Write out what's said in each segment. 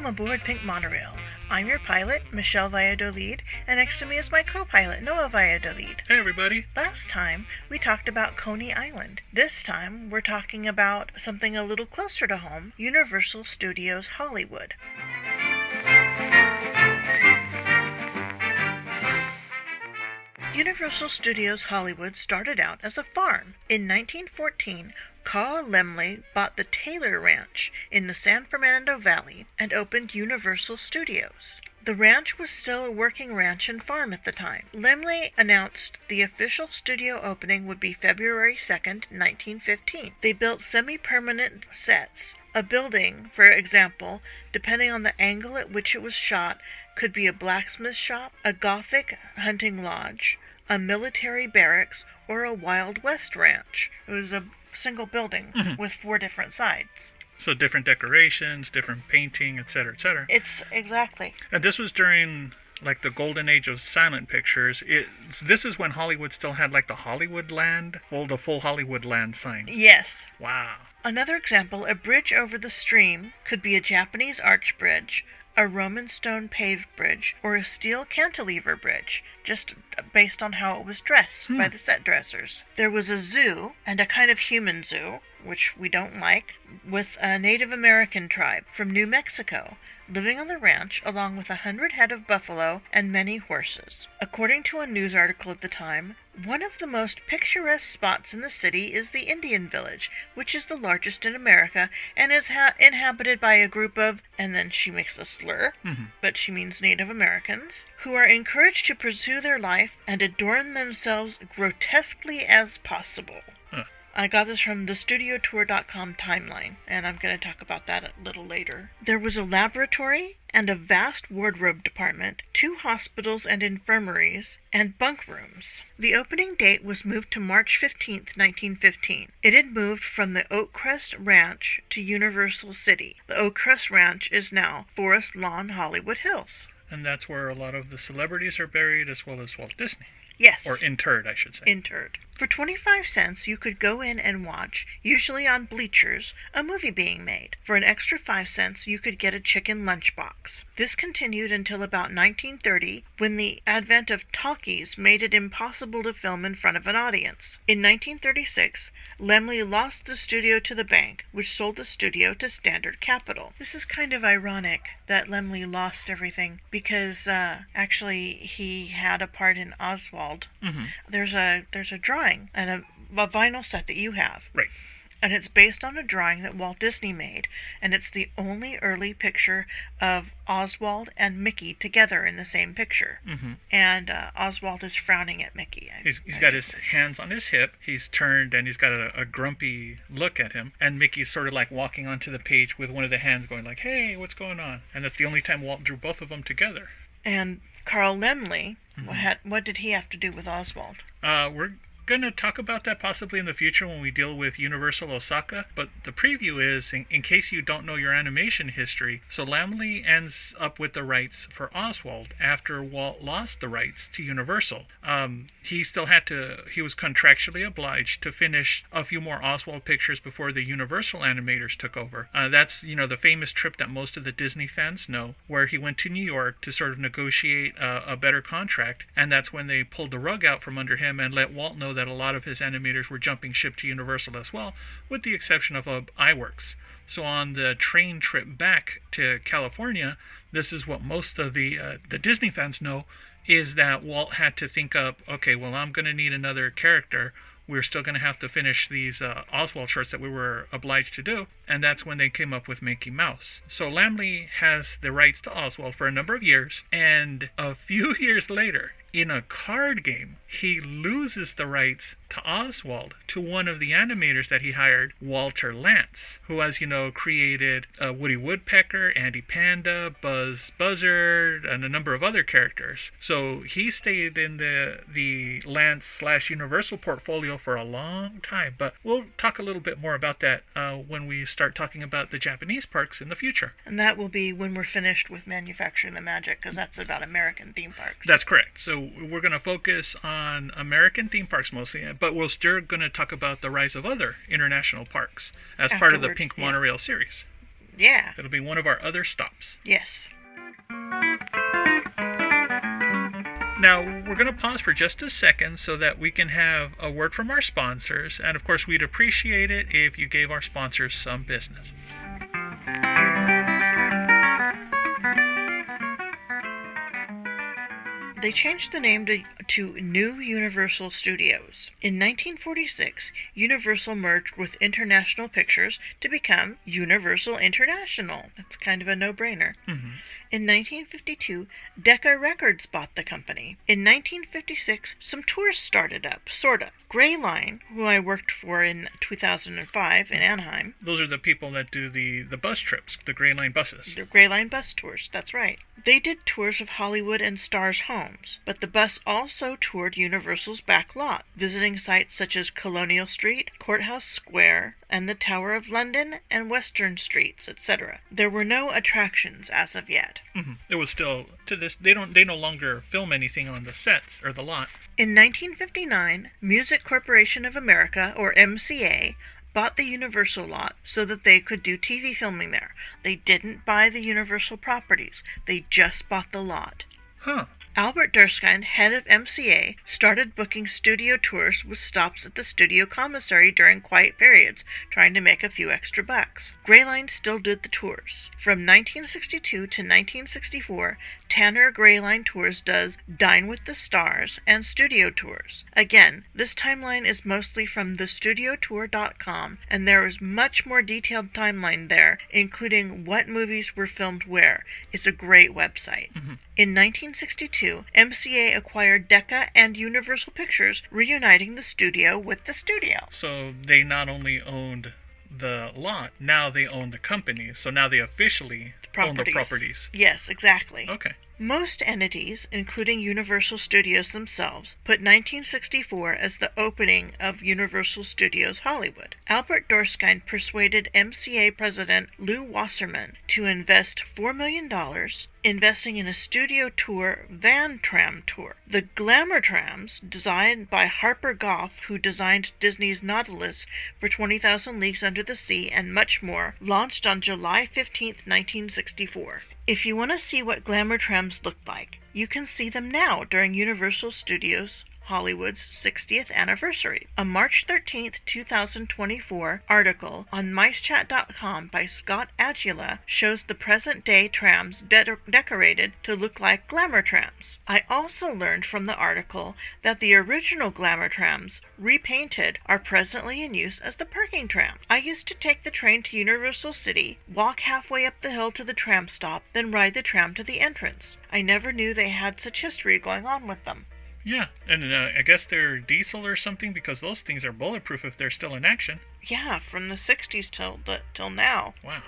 Welcome aboard Pink Monorail. I'm your pilot, Michelle Valladolid, and next to me is my co-pilot, Noe Valladolid. Hey everybody! Last time, we talked about Coney Island. This time, we're talking about something a little closer to home, Universal Studios Hollywood. Universal Studios Hollywood started out as a farm. In 1914, Carl Laemmle bought the Taylor Ranch in the San Fernando Valley and opened Universal Studios. The ranch was still a working ranch and farm at the time. Laemmle announced the official studio opening would be February 2nd, 1915. They built semi-permanent sets. A building, for example, depending on the angle at which it was shot, could be a blacksmith shop, a Gothic hunting lodge, a military barracks, or a Wild West ranch. It was a single building with 4 different sides. So different decorations, different painting, etc., etc. It's exactly. And this was during like the golden age of silent pictures. This is when Hollywood still had like the Hollywood Land, the full Hollywood Land sign. Yes. Wow. Another example, a bridge over the stream could be a Japanese arch bridge, a Roman stone paved bridge, or a steel cantilever bridge, just based on how it was dressed by the set dressers. There was a zoo, and a kind of human zoo, which we don't like, with a Native American tribe from New Mexico, living on the ranch along with 100 head of buffalo and many horses. According to a news article at the time, one of the most picturesque spots in the city is the Indian Village, which is the largest in America and is inhabited by a group of, and then she makes a slur, but she means Native Americans, who are encouraged to pursue their life and adorn themselves grotesquely as possible. I got this from the StudioTour.com timeline, and I'm going to talk about that a little later. There was a laboratory and a vast wardrobe department, 2 hospitals and infirmaries, and bunk rooms. The opening date was moved to March 15th, 1915. It had moved from the Oakcrest Ranch to Universal City. The Oakcrest Ranch is now Forest Lawn Hollywood Hills. And that's where a lot of the celebrities are buried, as well as Walt Disney. Yes. Or interred, I should say. Interred. For 25 cents, you could go in and watch, usually on bleachers, a movie being made. For an extra 5 cents, you could get a chicken lunchbox. This continued until about 1930, when the advent of talkies made it impossible to film in front of an audience. In 1936, Laemmle lost the studio to the bank, which sold the studio to Standard Capital. This is kind of ironic that Laemmle lost everything, because actually he had a part in Oswald. There's a drawing and a vinyl set that you have. Right. And it's based on a drawing that Walt Disney made, and it's the only early picture of Oswald and Mickey together in the same picture. And Oswald is frowning at Mickey. He's got his hands on his hip, he's turned, and he's got a grumpy look at him, and Mickey's sort of like walking onto the page with one of the hands going like, hey, what's going on? And that's the only time Walt drew both of them together. And Carl Laemmle, what did he have to do with Oswald? We're going to talk about that possibly in the future when we deal with Universal Osaka, but the preview is, in case you don't know your animation history, so Laemmle ends up with the rights for Oswald after Walt lost the rights to Universal. He was contractually obliged to finish a few more Oswald pictures before the Universal animators took over. That's, the famous trip that most of the Disney fans know, where he went to New York to sort of negotiate a better contract, and that's when they pulled the rug out from under him and let Walt know that a lot of his animators were jumping ship to Universal as well, with the exception of iWorks. So on the train trip back to California, this is what most of the Disney fans know, is that Walt had to think up, okay, well, I'm going to need another character. We're still going to have to finish these Oswald shorts that we were obliged to do, and that's when they came up with Mickey Mouse. So Laemmle has the rights to Oswald for a number of years, and a few years later, in a card game, he loses the rights to Oswald to one of the animators that he hired, Walter Lantz, who, as you know, created Woody Woodpecker, Andy Panda, Buzz Buzzard, and a number of other characters. So he stayed in the Lantz/Universal portfolio for a long time, but we'll talk a little bit more about that when we start talking about the Japanese parks in the future. And that will be when we're finished with Manufacturing the Magic, because that's about American theme parks. That's correct. So we're going to focus on American theme parks mostly, but we're still going to talk about the rise of other international parks as part of the Pink Monorail series. Yeah. It'll be one of our other stops. Yes. Now, we're going to pause for just a second so that we can have a word from our sponsors. And of course, we'd appreciate it if you gave our sponsors some business. They changed the name to New Universal Studios. In 1946, Universal merged with International Pictures to become Universal International. That's kind of a no-brainer. Mm-hmm. In 1952, Decca Records bought the company. In 1956, some tours started up, sort of. Gray Line, who I worked for in 2005 in Anaheim. Those are the people that do the bus trips, the Gray Line buses. The Gray Line bus tours, that's right. They did tours of Hollywood and stars' homes, but the bus also toured Universal's back lot, visiting sites such as Colonial Street, Courthouse Square, and the Tower of London and Western Streets, etc. There were no attractions as of yet. Mm-hmm. It was still, to this, they no longer film anything on the sets or the lot. In 1959, Music Corporation of America, or MCA, bought the Universal lot so that they could do TV filming there. They didn't buy the Universal properties. They just bought the lot. Huh. Albert Durskind, head of MCA, started booking studio tours with stops at the studio commissary during quiet periods, trying to make a few extra bucks. Gray Line still did the tours. From 1962 to 1964, Tanner Gray Line Tours does Dine with the Stars and studio tours. Again, this timeline is mostly from thestudiotour.com, and there is much more detailed timeline there, including what movies were filmed where. It's a great website. Mm-hmm. In 1962, MCA acquired Decca and Universal Pictures, reuniting the studio with the studio. So they not only owned the lot, now they own the company. So now they officially own the properties. Yes, exactly. Okay. Most entities, including Universal Studios themselves, put 1964 as the opening of Universal Studios Hollywood. Albert Durskind persuaded MCA president Lou Wasserman to invest $4 million, investing in a studio tour van tram tour. The Glamour trams, designed by Harper Goff, who designed Disney's Nautilus for 20,000 Leagues Under the Sea and much more, launched on July 15, 1964. If you want to see what Glamour trams looked like, you can see them now during Universal Studios Hollywood's 60th anniversary. A March 13, 2024 article on MiceChat.com by Scott Agula shows the present-day trams decorated to look like Glamour trams. I also learned from the article that the original Glamour trams, repainted, are presently in use as the parking tram. I used to take the train to Universal City, walk halfway up the hill to the tram stop, then ride the tram to the entrance. I never knew they had such history going on with them. Yeah, and I guess they're diesel or something, because those things are bulletproof if they're still in action. Yeah, from the 60s till now. Wow.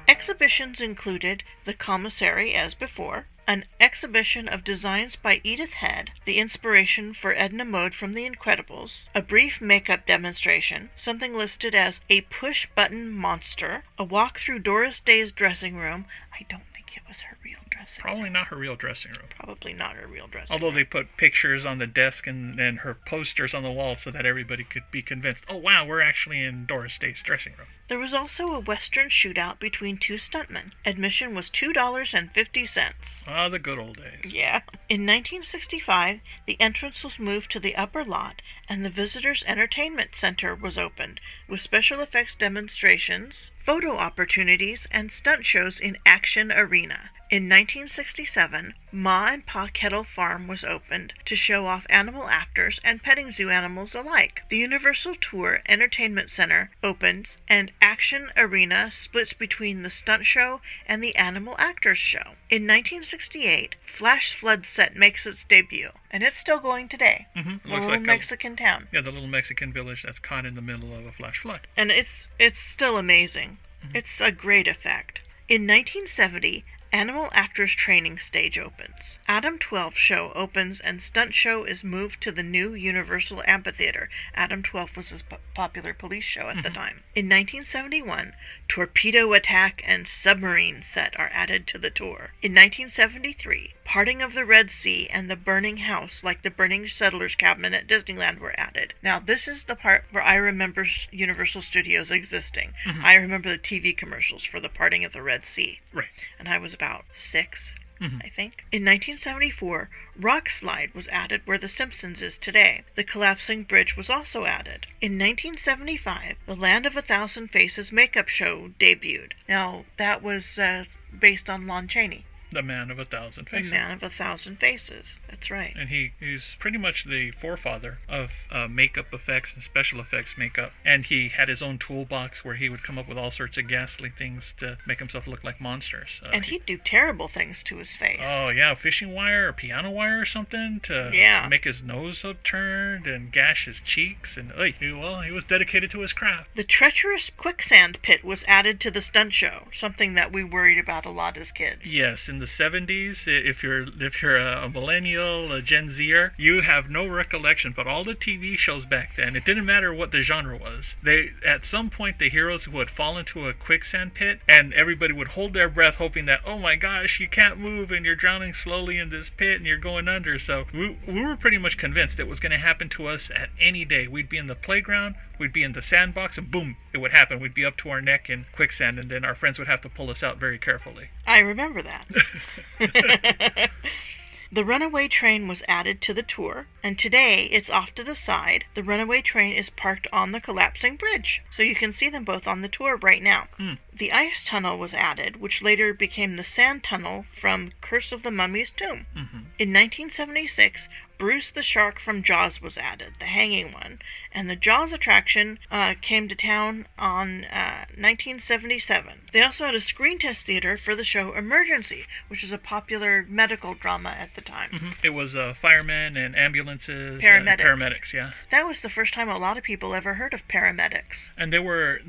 Exhibitions included the commissary, as before, an exhibition of designs by Edith Head, the inspiration for Edna Mode from The Incredibles, a brief makeup demonstration, something listed as a push-button monster, a walk through Doris Day's dressing room. I don't think it was her real dressing room. Probably not her real dressing room. Probably not her real dressing Although room. they put pictures on the desk and her posters on the wall so that everybody could be convinced, oh wow, we're actually in Doris Day's dressing room. There was also a Western shootout between two stuntmen. Admission was $2.50. Ah, the good old days. Yeah. In 1965, the entrance was moved to the upper lot, and the Visitors Entertainment Center was opened, with special effects demonstrations, photo opportunities, and stunt shows in Action Arena. In 1967, Ma and Pa Kettle Farm was opened to show off animal actors and petting zoo animals alike. The Universal Tour Entertainment Center opens, and Action Arena splits between the stunt show and the animal actors show. In 1968, Flash Flood Set makes its debut, and it's still going today. Mm-hmm. The little Mexican town. Yeah, the little Mexican village that's caught in the middle of a flash flood. And it's still amazing. Mm-hmm. It's a great effect. In 1970, Animal Actors Training Stage opens. Adam 12 show opens, and stunt show is moved to the new Universal Amphitheater. Adam 12 was a popular police show at the time. In 1971, Torpedo Attack and Submarine set are added to the tour. In 1973, Parting of the Red Sea and the Burning House, like the Burning Settler's Cabin at Disneyland, were added. Now, this is the part where I remember Universal Studios existing. I remember the TV commercials for the Parting of the Red Sea. Right. And I was about 6. I think. In 1974, Rock Slide was added where The Simpsons is today. The Collapsing Bridge was also added. In 1975, the Land of a Thousand Faces makeup show debuted. Now, that was based on Lon Chaney. The Man of a Thousand Faces. The Man of a Thousand Faces. That's right. And he's pretty much the forefather of makeup effects and special effects makeup. And he had his own toolbox where he would come up with all sorts of ghastly things to make himself look like monsters. And he'd do terrible things to his face. Oh, yeah, fishing wire or piano wire or something to make his nose upturned and gash his cheeks. And, he was dedicated to his craft. The treacherous quicksand pit was added to the stunt show, something that we worried about a lot as kids. Yes, in the 70s, if you're a millennial, a Gen Zer, you have no recollection, but all the TV shows back then, it didn't matter what the genre was. At some point, the heroes would fall into a quicksand pit, and everybody would hold their breath hoping that, oh my gosh, you can't move, and you're drowning slowly in this pit, and you're going under. So we were pretty much convinced it was going to happen to us at any day. We'd be in the playground, we'd be in the sandbox, and boom, it would happen. We'd be up to our neck in quicksand, and then our friends would have to pull us out very carefully. I remember that. The Runaway Train was added to the tour, and today it's off to the side. The Runaway Train is parked on the Collapsing Bridge, so you can see them both on the tour right now. The Ice Tunnel was added, which later became the Sand Tunnel from Curse of the Mummy's Tomb. In 1976, Bruce the Shark from Jaws was added, the hanging one, and the Jaws attraction came to town on 1977. They also had a screen test theater for the show Emergency, which is a popular medical drama at the time. It was firemen and ambulances. Paramedics. Yeah. That was the first time a lot of people ever heard of paramedics. And they were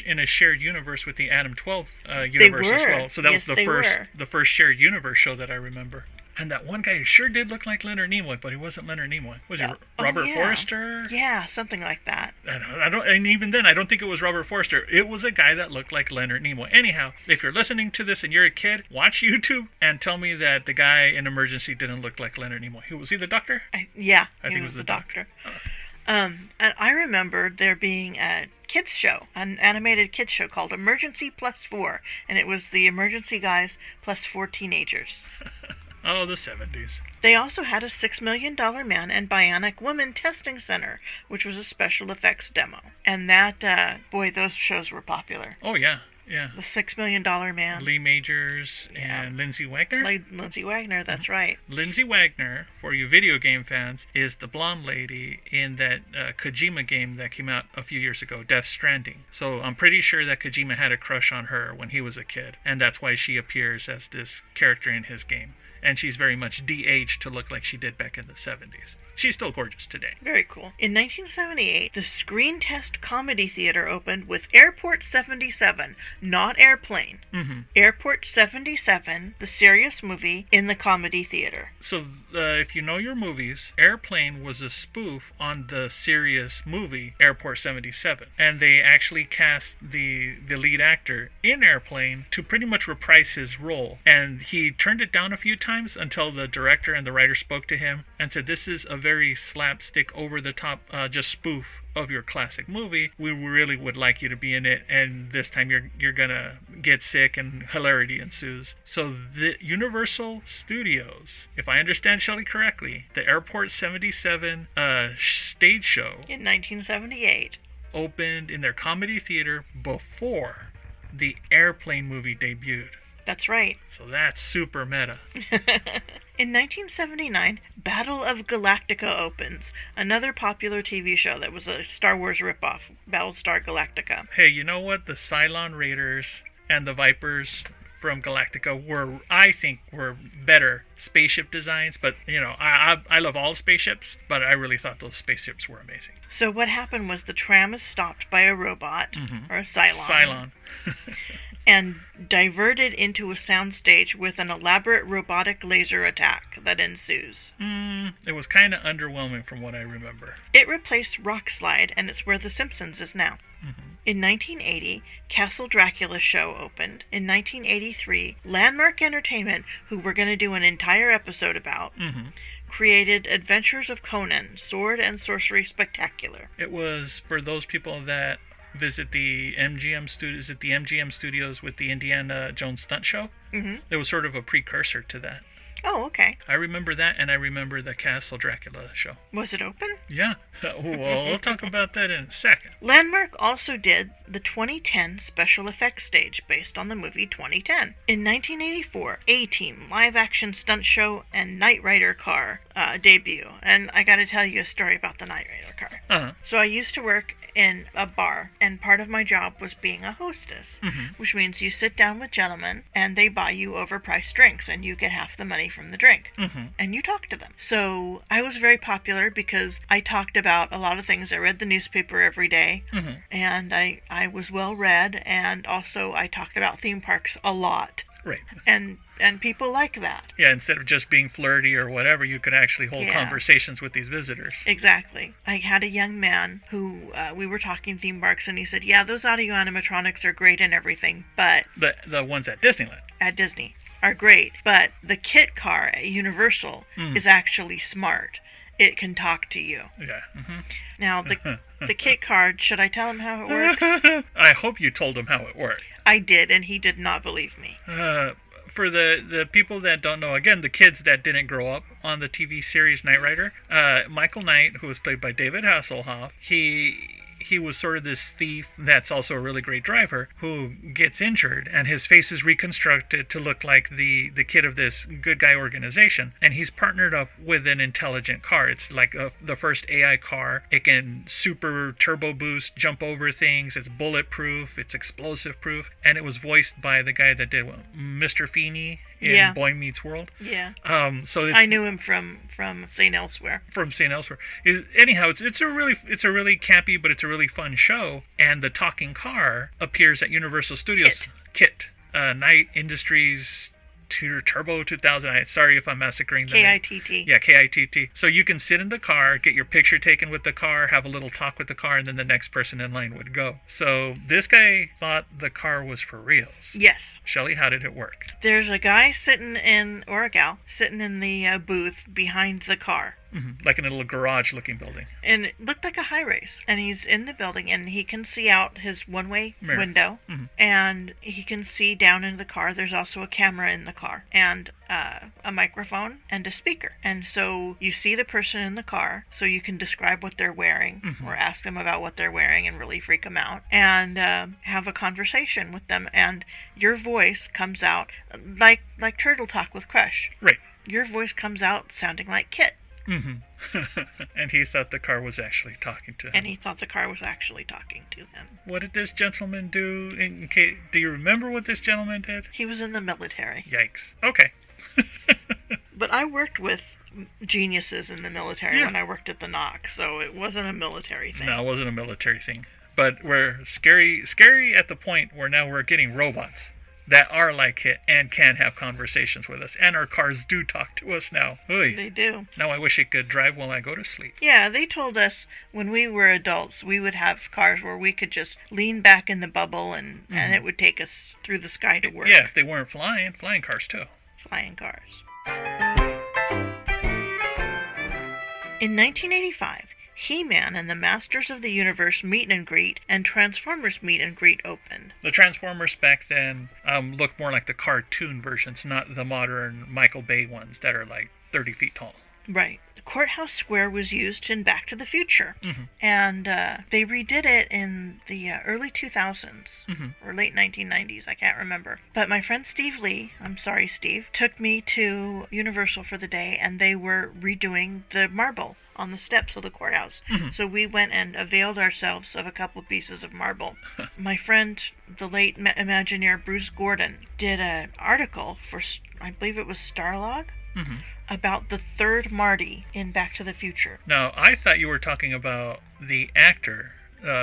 in a shared universe with the Adam 12 universe as well. So that was the first shared universe show that I remember. And that one guy sure did look like Leonard Nimoy, but he wasn't Leonard Nimoy. Was it Robert Forster? Yeah, something like that. And even then, I don't think it was Robert Forster. It was a guy that looked like Leonard Nimoy. Anyhow, if you're listening to this and you're a kid, watch YouTube and tell me that the guy in Emergency didn't look like Leonard Nimoy. Was he the doctor? I think he was the doctor. And I remember there being a kids show, an animated kids show called Emergency +4, and it was the emergency guys plus 4 teenagers. Oh, the 70s. They also had a $6 Million Man and Bionic Woman testing center, which was a special effects demo. And that, those shows were popular. Oh, yeah. Yeah. The $6 Million Man. Lee Majors and Lindsay Wagner? Lindsay Wagner, that's right. Lindsay Wagner, for you video game fans, is the blonde lady in that Kojima game that came out a few years ago, Death Stranding. So I'm pretty sure that Kojima had a crush on her when he was a kid. And that's why she appears as this character in his game. And she's very much de-aged to look like she did back in the 70s. She's still gorgeous today. Very cool. In 1978, the Screen Test Comedy Theater opened with Airport 77, not Airplane. Airport 77, the serious movie, in the comedy theater. So if you know your movies, Airplane was a spoof on the serious movie Airport 77. And they actually cast the lead actor in Airplane to pretty much reprise his role. And he turned it down a few times until the director and the writer spoke to him and said, this is a very slapstick, over-the-top, just spoof of your classic movie. We really would like you to be in it, and this time you're gonna get sick and hilarity ensues. So the Universal Studios, if I understand Shelly correctly, the Airport 77 stage show in 1978 opened in their comedy theater before the Airplane movie debuted. That's right. So that's super meta. In 1979, Battle of Galactica opens, another popular TV show that was a Star Wars ripoff, Battlestar Galactica. Hey, you know what? The Cylon Raiders and the Vipers from Galactica were better spaceship designs, but I love all spaceships, but I really thought those spaceships were amazing. So what happened was the tram is stopped by a robot, or a Cylon. And diverted into a soundstage with an elaborate robotic laser attack that ensues. It was kind of underwhelming from what I remember. It replaced Rock Slide, and it's where The Simpsons is now. In 1980, Castle Dracula show opened. In 1983, Landmark Entertainment, who we're going to do an entire episode about, created Adventures of Conan, Sword and Sorcery Spectacular. It was for those people that visit the MGM studios, at the MGM studios with the Indiana Jones stunt show. It was sort of a precursor to that. Oh, okay. I remember that, and I remember the Castle Dracula show. Was it open? Yeah. Well, we'll talk about that in a second. Landmark also did the 2010 special effects stage based on the movie 2010. In 1984, A-Team live-action stunt show and Knight Rider car debut. And I gotta tell you a story about the Knight Rider car. So I used to work in a bar, and part of my job was being a hostess, which means you sit down with gentlemen and they buy you overpriced drinks and you get half the money from the drink, and you talk to them. So I was very popular because I talked about a lot of things. I read the newspaper every day, and I was well read, and also I talked about theme parks a lot. Right. And people like that. Yeah, instead of just being flirty or whatever, you could actually hold conversations with these visitors. Exactly. I had a young man who, we were talking theme parks, and he said, yeah, those audio animatronics are great and everything, but... The ones at Disneyland. At Disney are great, but the kit car at Universal is actually smart. It can talk to you. Yeah. Now, the kit card, should I tell him how it works? I hope you told him how it worked. I did, and he did not believe me. For the people that don't know, again, the kids that didn't grow up on the TV series Knight Rider, Michael Knight, who was played by David Hasselhoff, he was sort of this thief that's also a really great driver who gets injured, and his face is reconstructed to look like the kid of this good guy organization, and he's partnered up with an intelligent car. It's like the first AI car. It can super turbo boost, jump over things. It's bulletproof. It's explosive proof, and it was voiced by the guy that did Mr. Feeney in Boy Meets World. Yeah. So I knew him from St. Elsewhere. From St. Elsewhere. Anyhow, it's a really campy, but it's a really fun show. And the talking car appears at Universal Studios. KITT. Knight Industries Turbo 2000. Sorry if I'm massacring the name. KITT. Yeah, KITT. So you can sit in the car, get your picture taken with the car, have a little talk with the car, and then the next person in line would go. So this guy thought the car was for reals. Yes. Shelly, how did it work? There's a guy or a gal sitting in the booth behind the car. Like in a little garage-looking building. And it looked like a high rise. And he's in the building, and he can see out his one-way window. And he can see down into the car. There's also a camera in the car. And a microphone and a speaker. And so you see the person in the car, so you can describe what they're wearing or ask them about what they're wearing and really freak them out. And have a conversation with them. And your voice comes out like Turtle Talk with Crush. Right. Your voice comes out sounding like KITT. And he thought the car was actually talking to him. What did this gentleman do? Do you remember what this gentleman did? He was in the military. Yikes. Okay. But I worked with geniuses in the military when I worked at the NOC, so it wasn't a military thing. No, it wasn't a military thing. But we're scary at the point where now we're getting robots that are like it and can have conversations with us. And our cars do talk to us now. Oy. They do. Now I wish it could drive while I go to sleep. Yeah, they told us when we were adults, we would have cars where we could just lean back in the bubble and it would take us through the sky to work. Yeah, if they weren't flying cars too. Flying cars. In 1985, He-Man and the Masters of the Universe meet and greet and Transformers meet and greet opened. The Transformers back then looked more like the cartoon versions, not the modern Michael Bay ones that are like 30 feet tall. Right. The courthouse square was used in Back to the Future. And they redid it in the early 2000s or late 1990s. I can't remember. But my friend Steve Lee, I'm sorry, Steve, took me to Universal for the day, and they were redoing the marble on the steps of the courthouse. So we went and availed ourselves of a couple pieces of marble. My friend, the late Imagineer Bruce Gordon, did an article for, I believe it was Starlog, about the third Marty in Back to the Future. Now, I thought you were talking about the actor.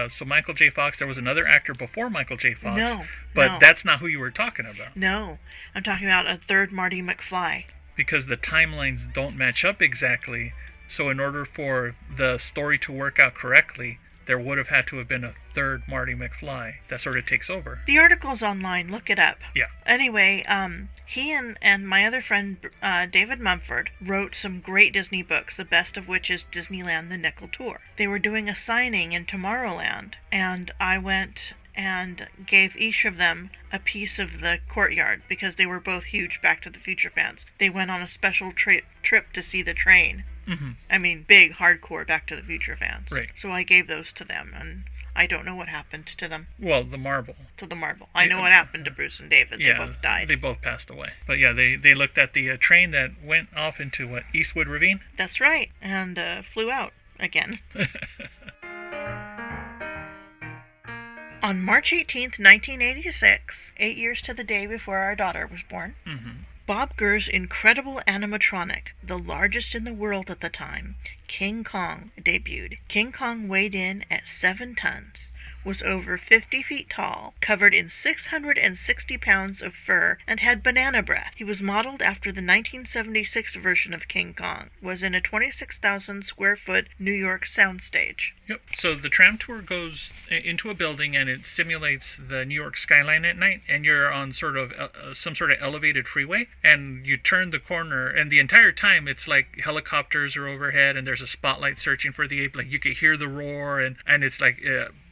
So Michael J. Fox, there was another actor before Michael J. Fox. But that's not who you were talking about. No, I'm talking about a third Marty McFly. Because the timelines don't match up exactly. So in order for the story to work out correctly, there would have had to have been a third Marty McFly that sort of takes over. The article's online. Look it up. Yeah. Anyway, he and my other friend, David Mumford, wrote some great Disney books, the best of which is Disneyland The Nickel Tour. They were doing a signing in Tomorrowland, and I went and gave each of them a piece of the courtyard because they were both huge Back to the Future fans. They went on a special trip to see the train. Mm-hmm. I mean, big, hardcore Back to the Future fans. Right. So I gave those to them, and I don't know what happened to them. Well, the marble. To the marble. I know what happened to Bruce and David. They both died. They both passed away. But yeah, they looked at the train that went off into, Eastwood Ravine? That's right. And flew out again. On March 18th, 1986, 8 years to the day before our daughter was born, Bob Gurr's incredible animatronic, the largest in the world at the time, King Kong, debuted. King Kong weighed in at 7 tons, was over 50 feet tall, covered in 660 pounds of fur, and had banana breath. He was modeled after the 1976 version of King Kong, was in a 26,000 square foot New York soundstage. Yep. So the tram tour goes into a building and it simulates the New York skyline at night, and you're on sort of some sort of elevated freeway, and you turn the corner, and the entire time it's like helicopters are overhead and there's a spotlight searching for the ape. Like you could hear the roar, and it's like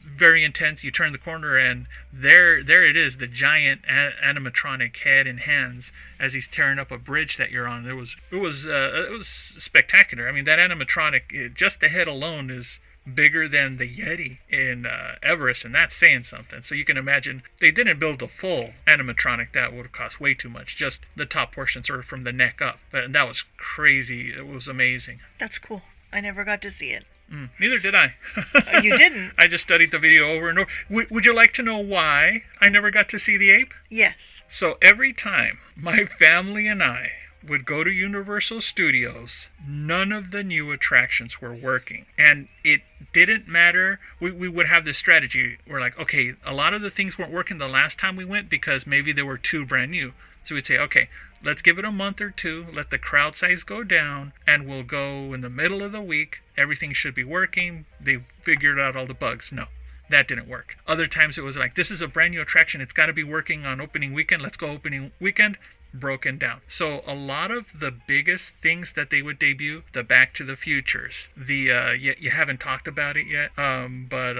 very intense. You turn the corner and there it is, the giant animatronic head and hands as he's tearing up a bridge that you're on. It was spectacular. I mean, that animatronic, just the head alone is bigger than the Yeti in Everest, and that's saying something. So you can imagine they didn't build a full animatronic. That would have cost way too much. Just the top portion, sort of from the neck up. But that was crazy. It was amazing. That's cool. I never got to see it. Neither did I. You didn't? I just studied the video over and over. Would you like to know why I never got to see the ape? Yes. So every time my family and I would go to Universal Studios, none of the new attractions were working. And it didn't matter. We would have this strategy. We're like, okay, a lot of the things weren't working the last time we went because maybe they were too brand new. So we'd say, okay, let's give it a month or two, let the crowd size go down, and we'll go in the middle of the week. Everything should be working. They've figured out all the bugs. No, that didn't work. Other times it was like, this is a brand new attraction. It's got to be working on opening weekend. Let's go opening weekend. Broken down. So a lot of the biggest things that they would debut, the Back to the Futures, the you haven't talked about it yet, but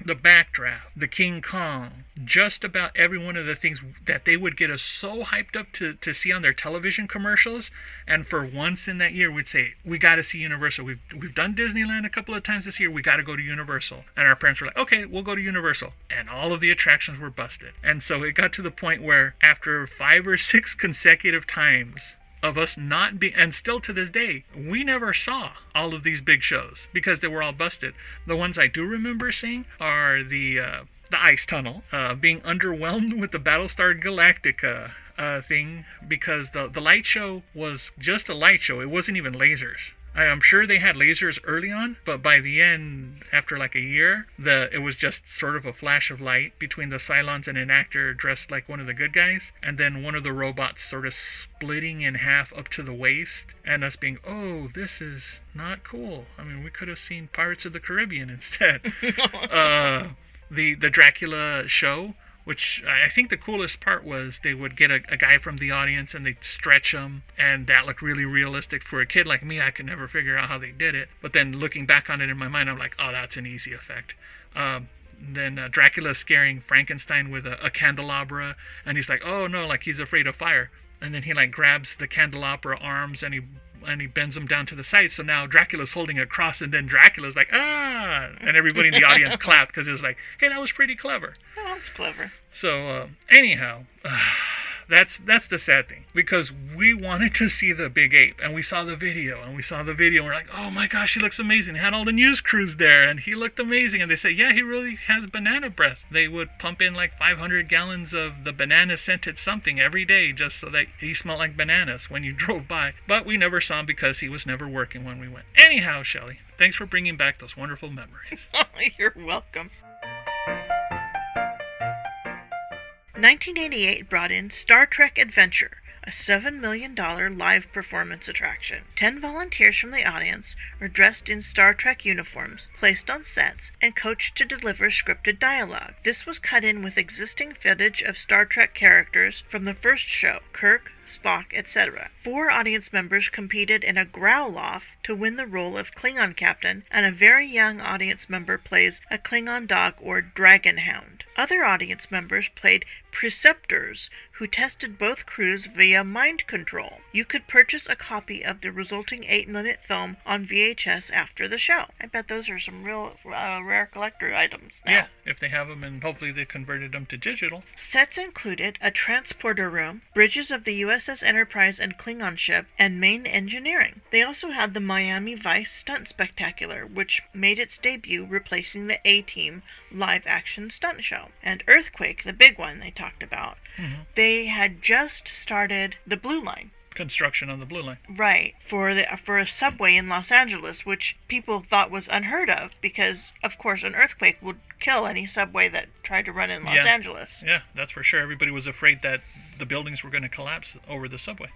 the Backdraft, the King Kong, just about every one of the things that they would get us so hyped up to see on their television commercials. And for once in that year, we'd say, we got to see Universal. We've done Disneyland a couple of times this year. We got to go to Universal. And our parents were like, okay, we'll go to Universal. And all of the attractions were busted. And so it got to the point where after 5 or 6 consecutive times of us not being, and still to this day, we never saw all of these big shows because they were all busted. The ones I do remember seeing are the ice tunnel, being underwhelmed with the Battlestar Galactica thing because the light show was just a light show. It wasn't even lasers. I'm sure they had lasers early on, but by the end, after like a year, it was just sort of a flash of light between the Cylons and an actor dressed like one of the good guys, and then one of the robots sort of splitting in half up to the waist, and us being, oh, this is not cool. I mean, we could have seen Pirates of the Caribbean instead. The Dracula show, which I think the coolest part was they would get a guy from the audience and they'd stretch him, and that looked really realistic. For a kid like me, I could never figure out how they did it. But then looking back on it in my mind, I'm like, oh, that's an easy effect. Then Dracula scaring Frankenstein with a candelabra, and he's like, oh no, like he's afraid of fire. And then he like grabs the candelabra arms and he bends them down to the side. So now Dracula's holding a cross, and then Dracula's like, ah! And everybody in the audience clapped because it was like, hey, that was pretty clever. That was clever. So anyhow, that's the sad thing, because we wanted to see the big ape, and we saw the video, and we're like, oh my gosh, he looks amazing. They had all the news crews there, and he looked amazing. And they say, yeah, he really has banana breath. They would pump in like 500 gallons of the banana scented something every day just so that he smelled like bananas when you drove by. But we never saw him because he was never working when we went. Anyhow, Shelly, thanks for bringing back those wonderful memories. You're welcome. 1988 brought in Star Trek Adventure, a $7 million live performance attraction. 10 volunteers from the audience were dressed in Star Trek uniforms, placed on sets, and coached to deliver scripted dialogue. This was cut in with existing footage of Star Trek characters from the first show, Kirk, Spock, etc. 4 audience members competed in a growl-off to win the role of Klingon captain, and a very young audience member plays a Klingon dog or dragon hound. Other audience members played preceptors who tested both crews via mind control. You could purchase a copy of the resulting 8-minute film on VHS after the show. I bet those are some real rare collector items now. Yeah, if they have them, and hopefully they converted them to digital. Sets included a transporter room, bridges of the USS Enterprise and Klingon ship, and main engineering. They also had the Miami Vice Stunt Spectacular, which made its debut replacing the A-Team live-action stunt show. And Earthquake, the big one they talked about, they had just started the Blue Line. Construction on the Blue Line. Right, for a subway in Los Angeles, which people thought was unheard of because, of course, an earthquake would kill any subway that tried to run in Los Angeles. Yeah, that's for sure. Everybody was afraid that the buildings were going to collapse over the subway.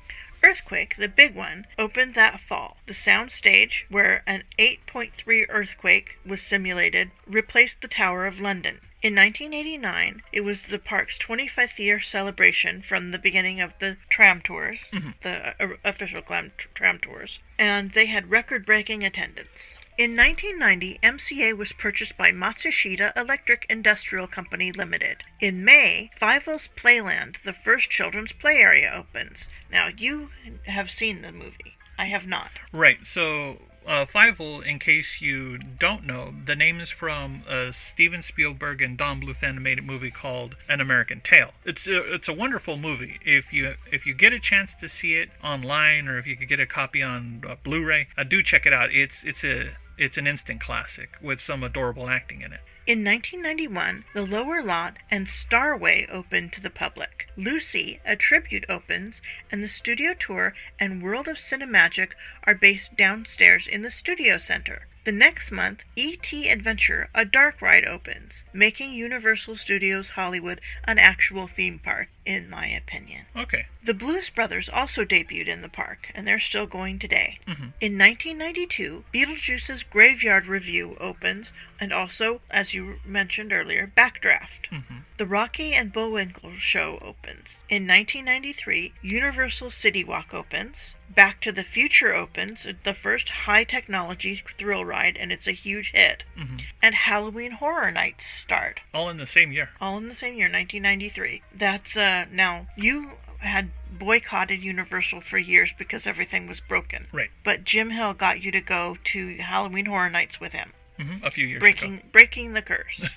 Earthquake, the big one, opened that fall. The sound stage, where an 8.3 earthquake was simulated, replaced the Tower of London. In 1989, it was the park's 25th year celebration from the beginning of the tram tours, the official tram tours, and they had record-breaking attendance. In 1990, MCA was purchased by Matsushita Electric Industrial Company Limited. In May, Fievel's Playland, the first children's play area, opens. Now, you have seen the movie. I have not. Right, so Fievel, in case you don't know, the name is from a Steven Spielberg and Don Bluth animated movie called An American Tail. It's a wonderful movie. If you get a chance to see it online, or if you could get a copy on Blu-ray, do check it out. It's an instant classic with some adorable acting in it. In 1991, the Lower Lot and Starway opened to the public. Lucy, a tribute, opens, and the studio tour and World of Cinemagic are based downstairs in the studio center. The next month, E.T. Adventure, a dark ride, opens, making Universal Studios Hollywood an actual theme park, in my opinion. Okay. The Blues Brothers also debuted in the park, and they're still going today. In 1992, Beetlejuice's Graveyard Review opens, and also, as you mentioned earlier, Backdraft. The Rocky and Bullwinkle Show opens. In 1993, Universal City Walk opens. Back to the Future opens, the first high-technology thrill ride, and it's a huge hit. And Halloween Horror Nights start. All in the same year. All in the same year, 1993. That's, now, you had boycotted Universal for years because everything was broken. Right. But Jim Hill got you to go to Halloween Horror Nights with him. A few years ago. Breaking the curse.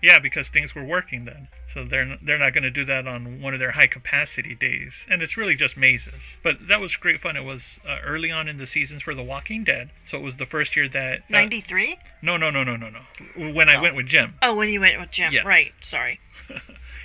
Yeah, because things were working then. So they're not going to do that on one of their high-capacity days. And it's really just mazes. But that was great fun. It was early on in the seasons for The Walking Dead. So it was the first year that... 93? No. When I went with Jim. Oh, when you went with Jim. Yes. Right, sorry.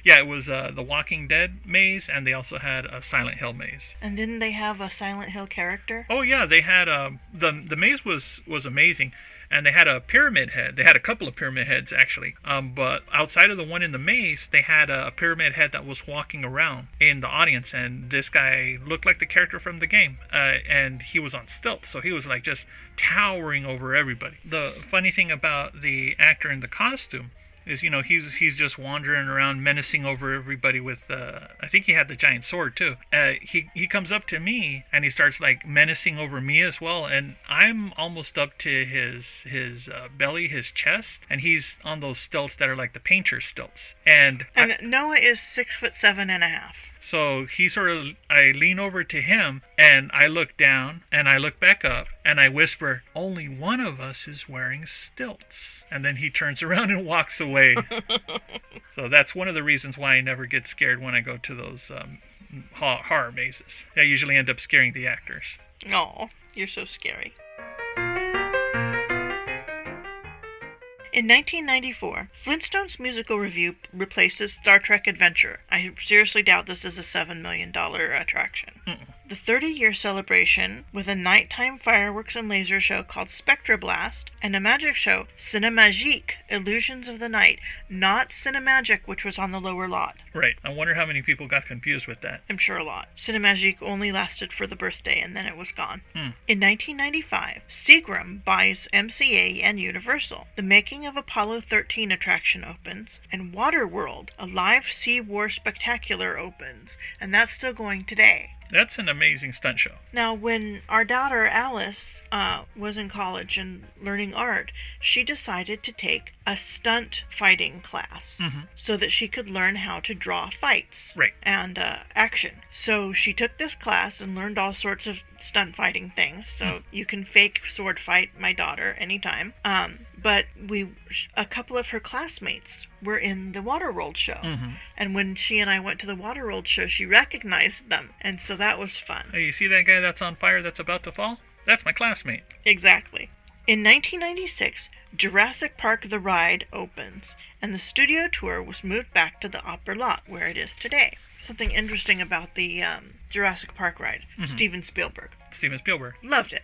Yeah, it was The Walking Dead maze, and they also had a Silent Hill maze. And didn't they have a Silent Hill character? Oh, yeah, they had... The maze was amazing. And they had a pyramid head. They had a couple of pyramid heads, actually. But outside of the one in the maze, they had a pyramid head that was walking around in the audience. And this guy looked like the character from the game. And he was on stilts. So he was like just towering over everybody. The funny thing about the actor in the costume is, he's just wandering around menacing over everybody with, I think he had the giant sword too. He comes up to me and he starts like menacing over me as well. And I'm almost up to his belly, his chest. And he's on those stilts that are like the painter's stilts. And Noah is 6'7.5". So I lean over to him and I look down and I look back up and I whisper, "Only one of us is wearing stilts." And then he turns around and walks away. So that's one of the reasons why I never get scared when I go to those horror mazes. I usually end up scaring the actors. Oh, you're so scary. In 1994, Flintstones Musical Review replaces Star Trek Adventure. I seriously doubt this is a $7 million attraction. the 30-year celebration with a nighttime fireworks and laser show called Spectra Blast, and a magic show, Cinemagique, Illusions of the Night, not Cinemagic, which was on the lower lot. Right. I wonder how many people got confused with that. I'm sure a lot. Cinemagique only lasted for the birthday and then it was gone. In 1995, Seagram buys MCA and Universal. The making of Apollo 13 attraction opens, and Waterworld, a live Sea War spectacular, opens, and that's still going today. That's an amazing stunt show. Now, when our daughter Alice was in college and learning art, she decided to take a stunt fighting class so that she could learn how to draw fights and action. So she took this class and learned all sorts of stunt fighting things. So you can fake sword fight my daughter anytime. But a couple of her classmates were in the Waterworld show. And when she and I went to the Waterworld show, she recognized them. And so that was fun. Hey, you see that guy that's on fire that's about to fall? That's my classmate. Exactly. In 1996, Jurassic Park The Ride opens, and the studio tour was moved back to the upper lot where it is today. Something interesting about the Jurassic Park ride. Steven Spielberg. Loved it.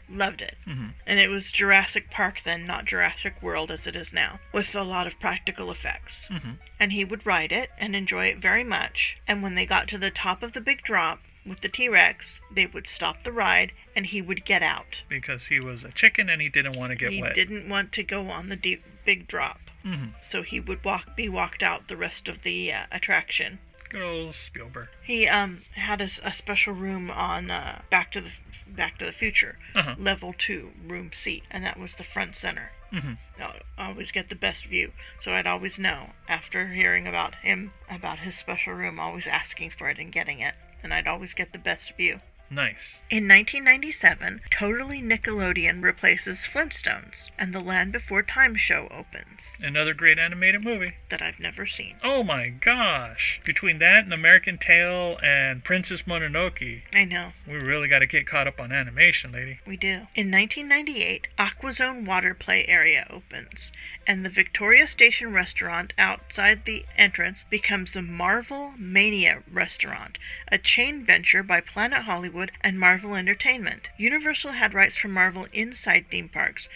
And it was Jurassic Park then, not Jurassic World as it is now, with a lot of practical effects. And he would ride it and enjoy it very much. And when they got to the top of the big drop with the T-Rex, they would stop the ride and he would get out. Because he was a chicken and he didn't want to get wet. He didn't want to go on the big drop. So he would be walked out the rest of the attraction. Good old Spielberg. He had a special room on Back to the Future, level 2, room C, and that was the front center. I always get the best view, so I'd always know after hearing about his special room, always asking for it and getting it, and I'd always get the best view. Nice. In 1997, Totally Nickelodeon replaces Flintstones, and the Land Before Time show opens. Another great animated movie. That I've never seen. Oh my gosh. Between that and American Tail and Princess Mononoke. I know. We really got to get caught up on animation, lady. We do. In 1998, Aquazone Water Play Area opens, and the Victoria Station restaurant outside the entrance becomes the Marvel Mania restaurant, a chain venture by Planet Hollywood and Marvel Entertainment. Universal had rights for Marvel inside theme parks,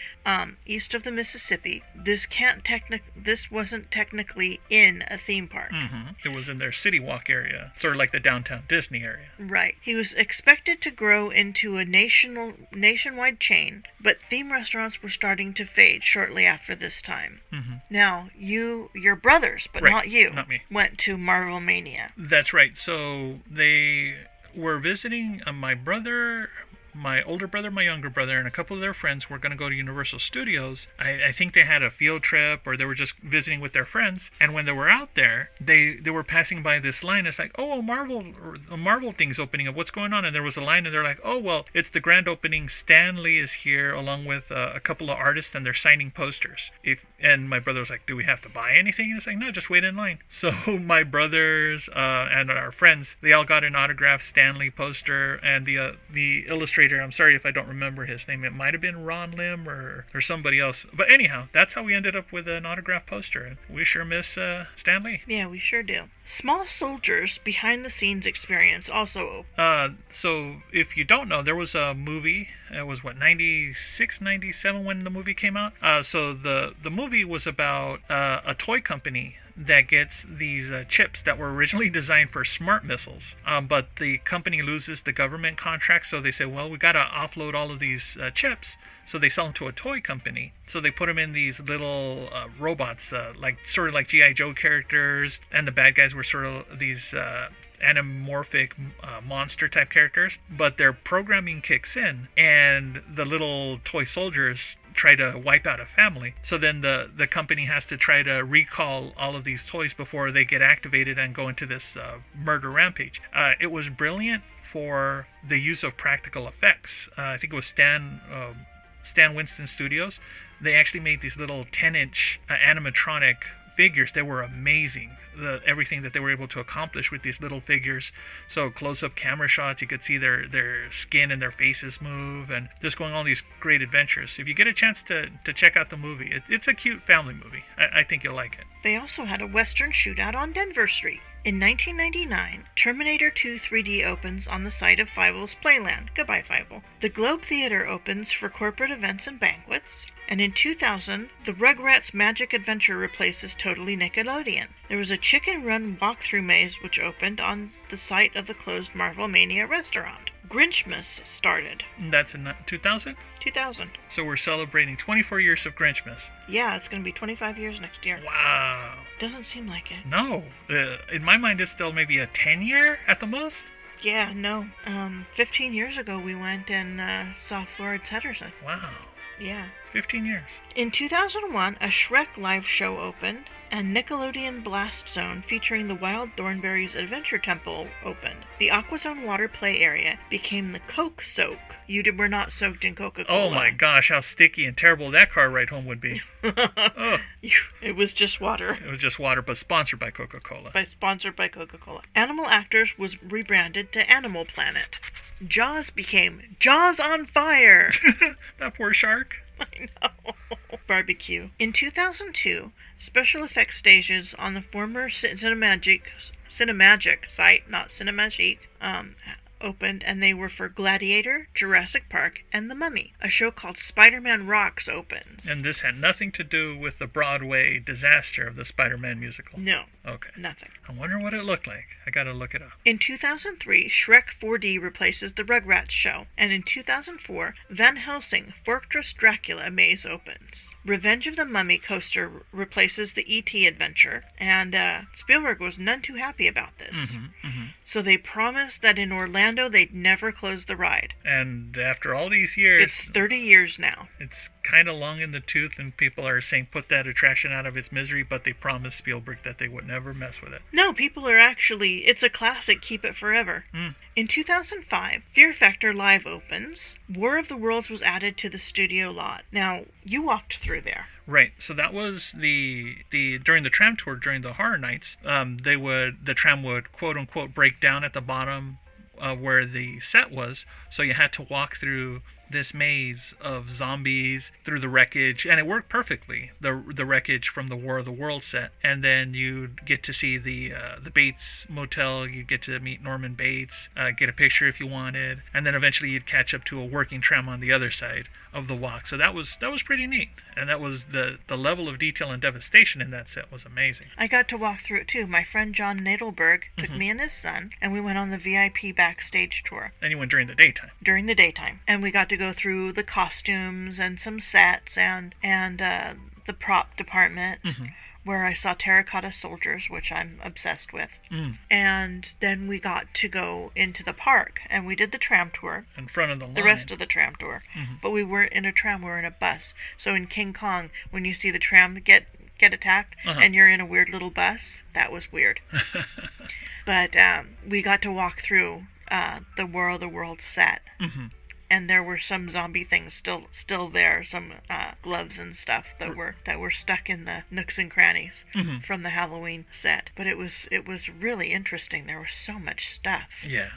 east of the Mississippi. This wasn't technically in a theme park. It was in their City Walk area, sort of like the downtown Disney area. Right. He was expected to grow into a nationwide chain, but theme restaurants were starting to fade shortly after this time. Now, your brothers, but not you, not me, went to Marvel Mania. That's right. So they were visiting my brother, my older brother, my younger brother, and a couple of their friends were going to go to Universal Studios. I think they had a field trip or they were just visiting with their friends. And when they were out there, they were passing by this line. It's like, oh, a Marvel thing's opening up. What's going on? And there was a line and they're like, oh, well, it's the grand opening. Stan Lee is here along with a couple of artists and they're signing posters. And my brother was like, do we have to buy anything? And it's like, no, just wait in line. So my brothers and our friends, they all got an autographed Stan Lee poster, and the illustrator, I'm sorry if I don't remember his name. It might have been Ron Lim or somebody else. But anyhow, that's how we ended up with an autographed poster. And we sure miss Stan Lee. Yeah, we sure do. Small Soldiers behind-the-scenes experience also so if you don't know, there was a movie. It was, 96, 97 when the movie came out? So the movie was about a toy company that gets these chips that were originally designed for smart missiles. But the company loses the government contract, so they say, well, we got to offload all of these chips. So they sell them to a toy company. So they put them in these little robots, sort of like G.I. Joe characters, and the bad guys were sort of these anamorphic monster type characters. But their programming kicks in, and the little toy soldiers try to wipe out a family. So then the company has to try to recall all of these toys before they get activated and go into this murder rampage. It was brilliant for the use of practical effects. I think it was Stan Winston Studios. They actually made these little 10-inch animatronic figures. They were amazing. Everything that they were able to accomplish with these little figures. So close-up camera shots, you could see their skin and their faces move, and just going on all these great adventures. If you get a chance to check out the movie, it's a cute family movie. I think you'll like it. They also had a Western shootout on Denver Street. In 1999, Terminator 2 3D opens on the site of Fievel's Playland. Goodbye, Fievel. The Globe Theater opens for corporate events and banquets. And in 2000, the Rugrats Magic Adventure replaces Totally Nickelodeon. There was a Chicken Run walkthrough maze which opened on the site of the closed Marvel Mania restaurant. Grinchmas started. That's in 2000? 2000. So we're celebrating 24 years of Grinchmas. Yeah, it's going to be 25 years next year. Wow. Doesn't seem like it. No. In my mind, it's still maybe a 10-year at the most. Yeah, no. 15 years ago, we went and saw Florence Henderson. Wow. Yeah. 15 years. In 2001, a Shrek live show opened, and Nickelodeon Blast Zone featuring the Wild Thornberrys Adventure Temple opened. The AquaZone water play area became the Coke Soak. You were not soaked in Coca-Cola. Oh my gosh, how sticky and terrible that car ride home would be. Oh. It was just water. It was just water, but sponsored by Coca-Cola. Sponsored by Coca-Cola. Animal Actors was rebranded to Animal Planet. Jaws became Jaws on Fire. That poor shark. I know. Barbecue. In 2002, special effects stages on the former Cinemagic site, not Cinemagic, opened, and they were for Gladiator, Jurassic Park, and The Mummy. A show called Spider-Man Rocks opens. And this had nothing to do with the Broadway disaster of the Spider-Man musical? No. Okay. Nothing. I wonder what it looked like. I gotta look it up. In 2003, Shrek 4D replaces the Rugrats show, and in 2004, Van Helsing Fortress Dracula maze opens. Revenge of the Mummy coaster replaces the E.T. adventure, and Spielberg was none too happy about this. So they promised that in Orlando they'd never close the ride. And after all these years... It's 30 years now. It's kind of long in the tooth, and people are saying put that attraction out of its misery, but they promised Spielberg that they would never mess with it. No, people are actually... It's a classic, keep it forever. In 2005, Fear Factor Live opens. War of the Worlds was added to the studio lot. Now, you walked through there. Right. So that was the during the tram tour, during the horror nights, the tram would quote unquote break down at the bottom where the set was. So you had to walk through this maze of zombies through the wreckage, and it worked perfectly. The wreckage from the War of the Worlds set, and then you'd get to see the Bates Motel. You'd get to meet Norman Bates, get a picture if you wanted, and then eventually you'd catch up to a working tram on the other side of the walk. So that was pretty neat, and that was the level of detail and devastation in that set was amazing. I got to walk through it too. My friend John Nadelberg took me and his son, and we went on the VIP backstage tour. And you went during the daytime. During the daytime, and we got to go through the costumes and some sets and the prop department. Where I saw terracotta soldiers, which I'm obsessed with. And then we got to go into the park, and we did the tram tour. In front of the line. The rest of the tram tour. But we weren't in a tram, we were in a bus. So in King Kong, when you see the tram get attacked, and you're in a weird little bus, that was weird. But we got to walk through the War of the Worlds set. And there were some zombie things still there, some gloves and stuff that were stuck in the nooks and crannies from the Halloween set. But it was really interesting. There was so much stuff. Yeah.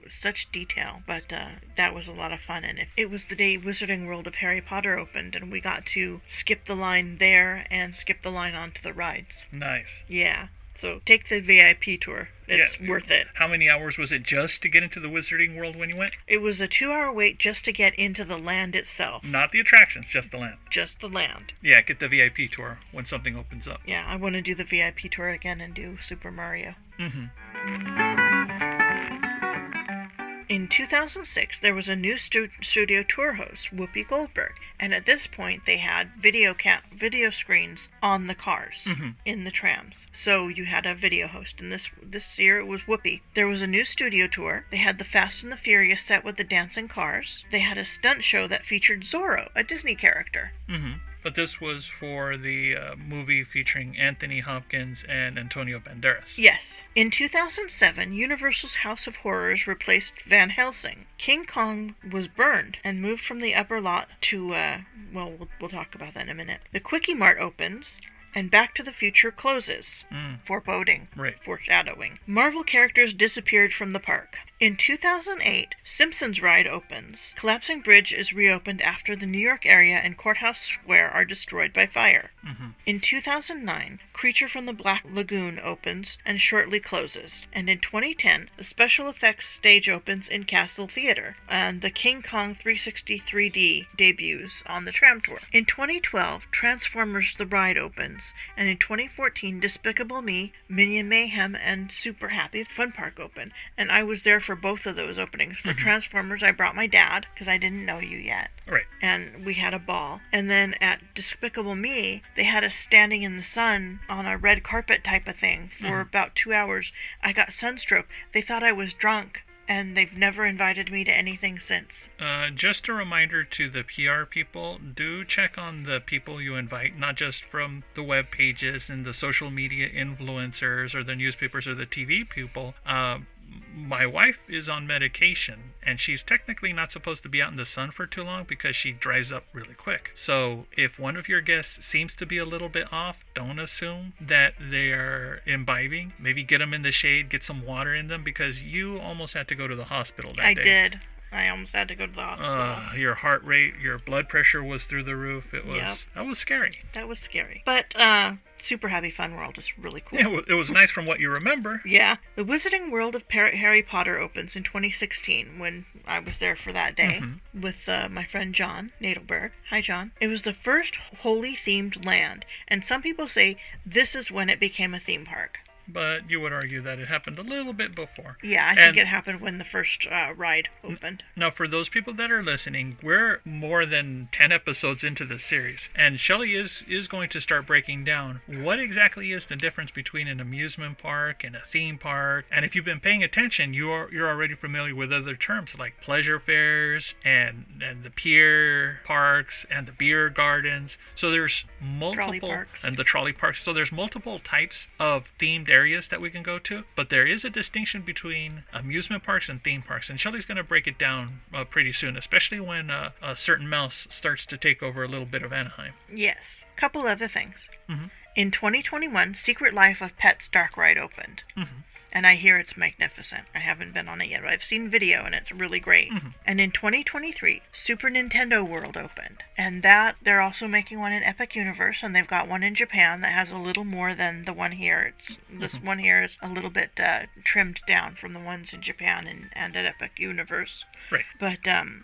Such detail. But that was a lot of fun. And it was the day Wizarding World of Harry Potter opened, and we got to skip the line there and skip the line onto the rides. Nice. Yeah. So take the VIP tour. It's worth it. How many hours was it just to get into the Wizarding World when you went? It was a 2-hour wait just to get into the land itself. Not the attractions, just the land. Just the land. Yeah, get the VIP tour when something opens up. Yeah, I want to do the VIP tour again and do Super Mario. In 2006, there was a new studio tour host, Whoopi Goldberg, and at this point they had video screens on the cars in the trams. So you had a video host, and this year it was Whoopi. There was a new studio tour. They had the Fast and the Furious set with the dancing cars. They had a stunt show that featured Zorro, a Disney character. But this was for the movie featuring Anthony Hopkins and Antonio Banderas. Yes. In 2007, Universal's House of Horrors replaced Van Helsing. King Kong was burned and moved from the upper lot to, we'll talk about that in a minute. The Quickie Mart opens, and Back to the Future closes. Foreboding. Right. Foreshadowing. Marvel characters disappeared from the park. In 2008, Simpsons Ride opens. Collapsing Bridge is reopened after the New York area and Courthouse Square are destroyed by fire. In 2009, Creature from the Black Lagoon opens and shortly closes. And in 2010, the special effects stage opens in Castle Theater, and the King Kong 360 3D debuts on the tram tour. In 2012, Transformers The Ride opens, and in 2014, Despicable Me, Minion Mayhem, and Super Happy Fun Park open. And I was there for both of those openings. For Transformers, I brought my dad, because I didn't know you yet. Right. And we had a ball. And then at Despicable Me, they had us standing in the sun on a red carpet type of thing for about 2 hours. I got sunstroke. They thought I was drunk, and they've never invited me to anything since. Just a reminder to the PR people, do check on the people you invite, not just from the web pages and the social media influencers or the newspapers or the TV people. My wife is on medication, and she's technically not supposed to be out in the sun for too long because she dries up really quick. So if one of your guests seems to be a little bit off, don't assume that they are imbibing. Maybe get them in the shade, get some water in them, because you almost had to go to the hospital that day. I did. I almost had to go to the hospital. Your heart rate, your blood pressure was through the roof. That was scary. That was scary. But Super Happy Fun World is really cool. Yeah, it was nice from what you remember. Yeah. The Wizarding World of Harry Potter opens in 2016 when I was there for that day with my friend John Nadelberg. Hi, John. It was the first wholly themed land, and some people say this is when it became a theme park. But you would argue that it happened a little bit before. Yeah, I think it happened when the first ride opened. Now, for those people that are listening, we're more than 10 episodes into the series, and Shelly is going to start breaking down what exactly is the difference between an amusement park and a theme park. And if you've been paying attention, you're already familiar with other terms like pleasure fairs and the pier parks and the beer gardens. So there's multiple trolley parks. And the trolley parks. So there's multiple types of themed areas that we can go to, but there is a distinction between amusement parks and theme parks, and Shelly's going to break it down pretty soon, especially when a certain mouse starts to take over a little bit of Anaheim. Yes. Couple other things. In 2021, Secret Life of Pets Dark Ride opened. And I hear it's magnificent. I haven't been on it yet, but I've seen video, and it's really great. And in 2023, Super Nintendo World opened. And that, they're also making one in Epic Universe, and they've got one in Japan that has a little more than the one here. This one here is a little bit trimmed down from the ones in Japan and at Epic Universe. Right. But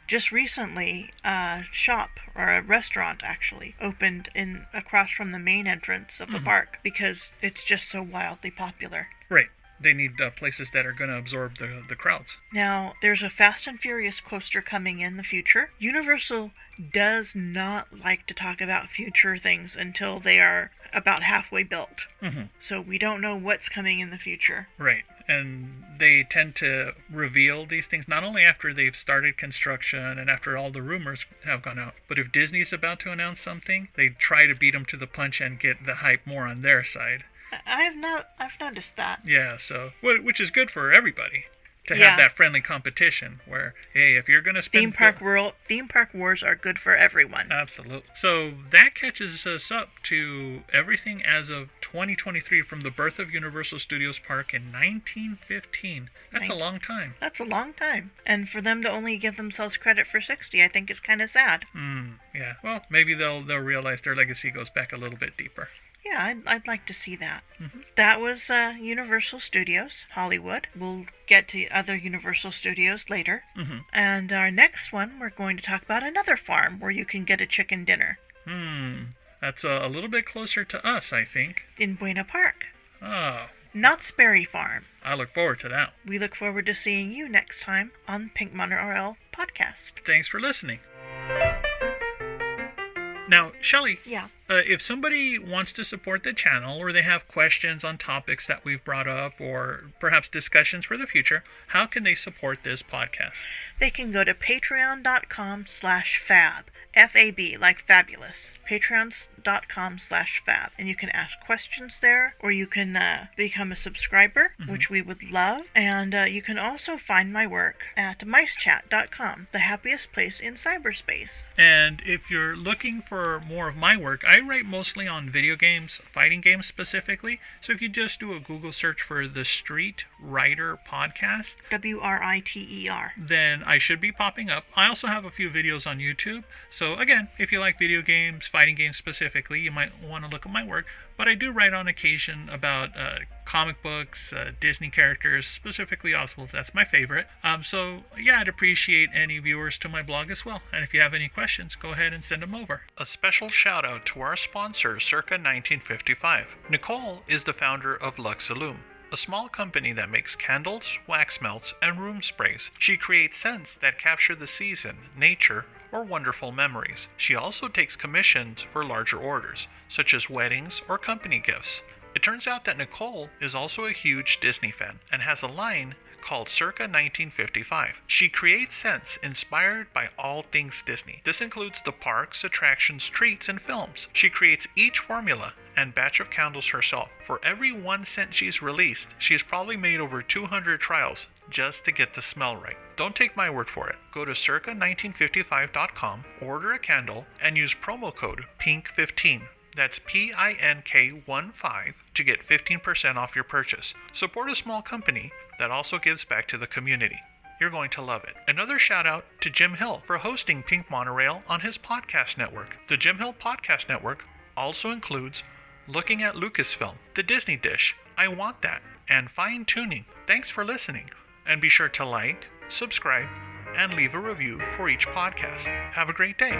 just recently, a shop, or a restaurant actually, opened across from the main entrance of the park because it's just so wildly popular. Right. They need places that are going to absorb the crowds. Now, there's a Fast and Furious coaster coming in the future. Universal does not like to talk about future things until they are about halfway built. So we don't know what's coming in the future. Right. And they tend to reveal these things not only after they've started construction and after all the rumors have gone out, but if Disney's about to announce something, they try to beat them to the punch and get the hype more on their side. I've noticed that. Yeah, so which is good for everybody to have that friendly competition where, hey, if you're going to spend theme park wars are good for everyone. Absolutely. So that catches us up to everything as of 2023 from the birth of Universal Studios Park in 1915. That's a long time. That's a long time. And for them to only give themselves credit for 60, I think is kind of sad. Yeah. Well, maybe they'll realize their legacy goes back a little bit deeper. Yeah, I'd like to see that. That was Universal Studios, Hollywood. We'll get to other Universal Studios later. And our next one, we're going to talk about another farm where you can get a chicken dinner. That's a little bit closer to us, I think. In Buena Park. Oh. Knott's Berry Farm. I look forward to that. We look forward to seeing you next time on Pink Monorail Podcast. Thanks for listening. Now, Shelly, if somebody wants to support the channel or they have questions on topics that we've brought up or perhaps discussions for the future, how can they support this podcast? They can go to patreon.com/fab, F-A-B, like fabulous. Patreons.com/fab. And you can ask questions there, or you can become a subscriber, which we would love. And you can also find my work at micechat.com, the happiest place in cyberspace. And if you're looking for more of my work, I write mostly on video games, fighting games specifically. So if you just do a Google search for the Street Writer Podcast, WRITER, then I should be popping up. I also have a few videos on YouTube. So again, if you like video games, fighting games specifically, you might want to look at my work. But I do write on occasion about comic books, Disney characters, specifically Oswald. That's my favorite. So yeah, I'd appreciate any viewers to my blog as well. And if you have any questions, go ahead and send them over. A special shout out to our sponsor, Circa 1955. Nicole is the founder of Luxillume, a small company that makes candles, wax melts, and room sprays. She creates scents that capture the season, nature, or wonderful memories. She also takes commissions for larger orders, such as weddings or company gifts. It turns out that Nicole is also a huge Disney fan and has a line called Circa 1955. She creates scents inspired by all things Disney. This includes the parks, attractions, treats, and films. She creates each formula and batch of candles herself. For every one scent she's released, she has probably made over 200 trials just to get the smell right. Don't take my word for it. Go to circa1955.com, order a candle, and use promo code PINK15. That's PINK15 to get 15% off your purchase. Support a small company that also gives back to the community. You're going to love it. Another shout out to Jim Hill for hosting Pink Monorail on his podcast network. The Jim Hill Podcast Network also includes Looking at Lucasfilm, The Disney Dish, I Want That, and Fine Tuning. Thanks for listening, and be sure to like, subscribe, and leave a review for each podcast. Have a great day.